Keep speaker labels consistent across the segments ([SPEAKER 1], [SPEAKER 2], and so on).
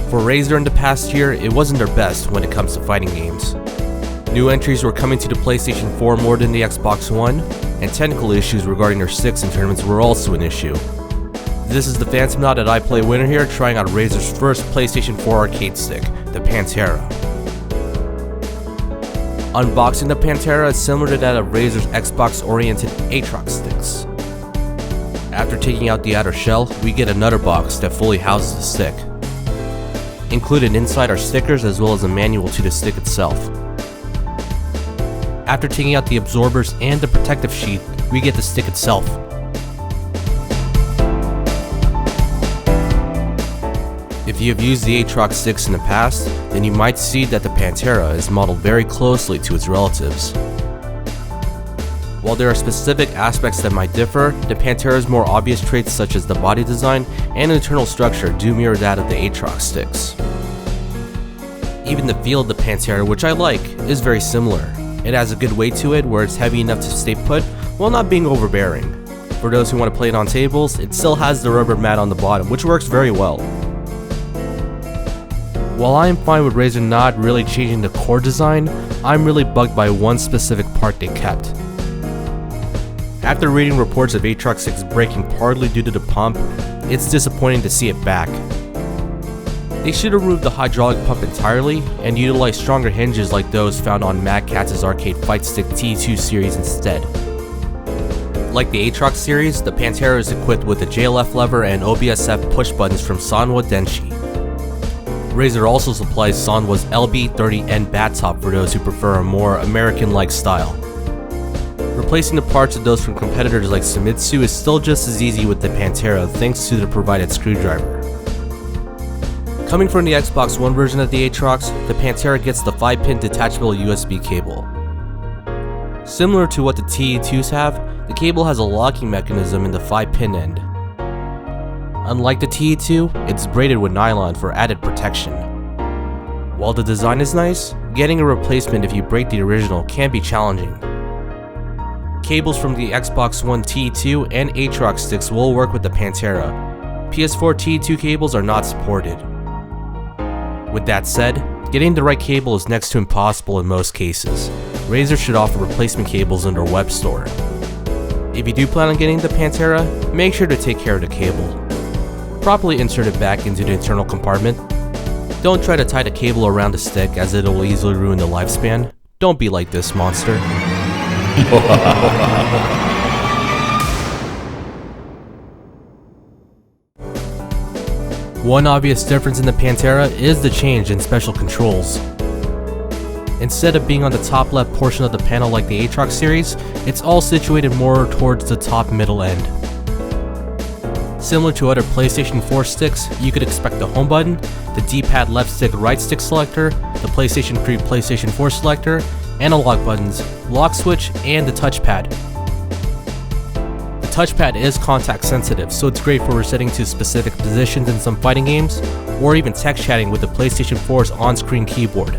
[SPEAKER 1] For Razer in the past year, it wasn't their best when it comes to fighting games. New entries were coming to the PlayStation 4 more than the Xbox One, and technical issues regarding their sticks in tournaments were also an issue. This is the Phantomnaut at iPlay winner here, trying out Razer's first PlayStation 4 arcade stick, the Panthera. Unboxing the Panthera is similar to that of Razer's Xbox-oriented Aatrox sticks. After taking out the outer shell, we get another box that fully houses the stick. Included inside are stickers as well as a manual to the stick itself. After taking out the absorbers and the protective sheet, we get the stick itself. If you have used the Aatrox sticks in the past, then you might see that the Panthera is modeled very closely to its relatives. While there are specific aspects that might differ, the Panthera's more obvious traits such as the body design and internal structure do mirror that of the Aatrox sticks. Even the feel of the Panthera, which I like, is very similar. It has a good weight to it where it's heavy enough to stay put while not being overbearing. For those who want to play it on tables, it still has the rubber mat on the bottom, which works very well. While I am fine with Razer not really changing the core design, I'm really bugged by one specific part they kept. After reading reports of Aatrox sticks breaking partly due to the pump, it's disappointing to see it back. They should have removed the hydraulic pump entirely and utilized stronger hinges like those found on Mad Catz' arcade fight stick T2 series instead. Like the Aatrox series, the Panthera is equipped with a JLF lever and OBSF push buttons from Sanwa Denshi. Razer also supplies Sanwa's LB30N bat top for those who prefer a more American-like style. Replacing the parts of those from competitors like Sumitsu is still just as easy with the Panthera thanks to the provided screwdriver. Coming from the Xbox One version of the Aatrox, the Panthera gets the 5-pin detachable USB cable. Similar to what the TE2s have, the cable has a locking mechanism in the 5-pin end. Unlike the TE2, it's braided with nylon for added protection. While the design is nice, getting a replacement if you break the original can be challenging. Cables from the Xbox One TE2 and Aatrox sticks will work with the Panthera. PS4 TE2 cables are not supported. With that said, getting the right cable is next to impossible in most cases. Razer should offer replacement cables in their web store. If you do plan on getting the Panthera, make sure to take care of the cable. Properly insert it back into the internal compartment. Don't try to tie the cable around the stick as it will easily ruin the lifespan. Don't be like this monster. One obvious difference in the Panthera is the change in special controls. Instead of being on the top left portion of the panel like the Aatrox series, it's all situated more towards the top middle end. Similar to other PlayStation 4 sticks, you could expect the home button, the D-pad left stick right stick selector, the PlayStation 3 PlayStation 4 selector, analog buttons, lock switch, and the touchpad. The touchpad is contact sensitive, so it's great for resetting to specific positions in some fighting games, or even text chatting with the PlayStation 4's on-screen keyboard.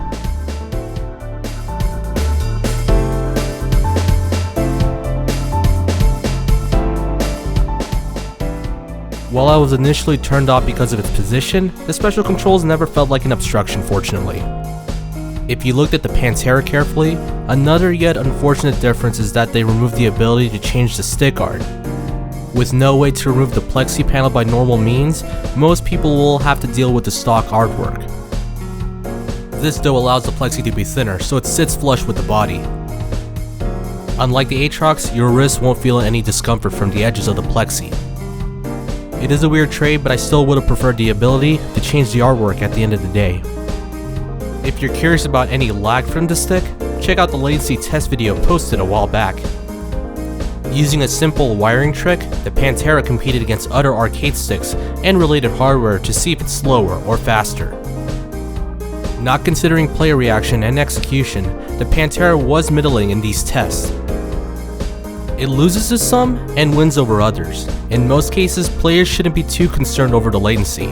[SPEAKER 1] While I was initially turned off because of its position, the special controls never felt like an obstruction, fortunately. If you looked at the Panthera carefully, another yet unfortunate difference is that they removed the ability to change the stick art. With no way to remove the plexi panel by normal means, most people will have to deal with the stock artwork. This though allows the plexi to be thinner, so it sits flush with the body. Unlike the Aatrox, your wrist won't feel any discomfort from the edges of the plexi. It is a weird trade, but I still would have preferred the ability to change the artwork at the end of the day. If you're curious about any lag from the stick, check out the Latency Test video posted a while back. Using a simple wiring trick, the Panthera competed against other arcade sticks and related hardware to see if it's slower or faster. Not considering player reaction and execution, the Panthera was middling in these tests. It loses to some and wins over others. In most cases, players shouldn't be too concerned over the latency.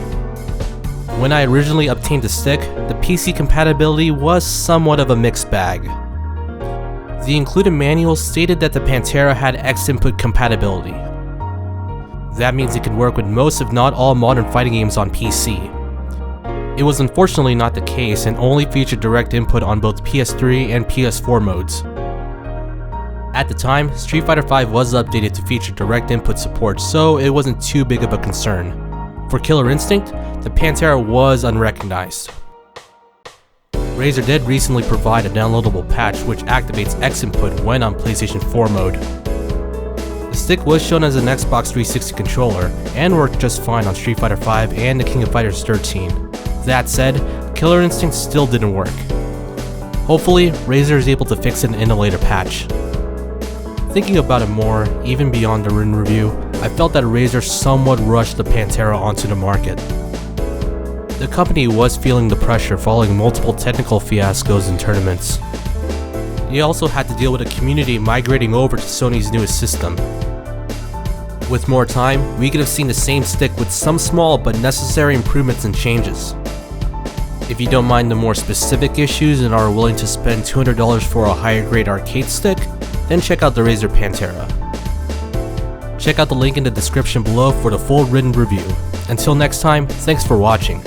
[SPEAKER 1] When I originally obtained the stick, the PC compatibility was somewhat of a mixed bag. The included manual stated that the Panthera had X-input compatibility. That means it could work with most if not all modern fighting games on PC. It was unfortunately not the case and only featured direct input on both PS3 and PS4 modes. At the time, Street Fighter V was updated to feature direct input support, so it wasn't too big of a concern. For Killer Instinct, the Panthera was unrecognized. Razer did recently provide a downloadable patch which activates X input when on PlayStation 4 mode. The stick was shown as an Xbox 360 controller and worked just fine on Street Fighter V and the King of Fighters 13. That said, Killer Instinct still didn't work. Hopefully, Razer is able to fix it in a later patch. Thinking about it more, even beyond the written review, I felt that Razer somewhat rushed the Panthera onto the market. The company was feeling the pressure following multiple technical fiascos in tournaments. They also had to deal with a community migrating over to Sony's newest system. With more time, we could have seen the same stick with some small but necessary improvements and changes. If you don't mind the more specific issues and are willing to spend $200 for a higher grade arcade stick, then check out the Razer Panthera. Check out the link in the description below for the full written review. Until next time, thanks for watching.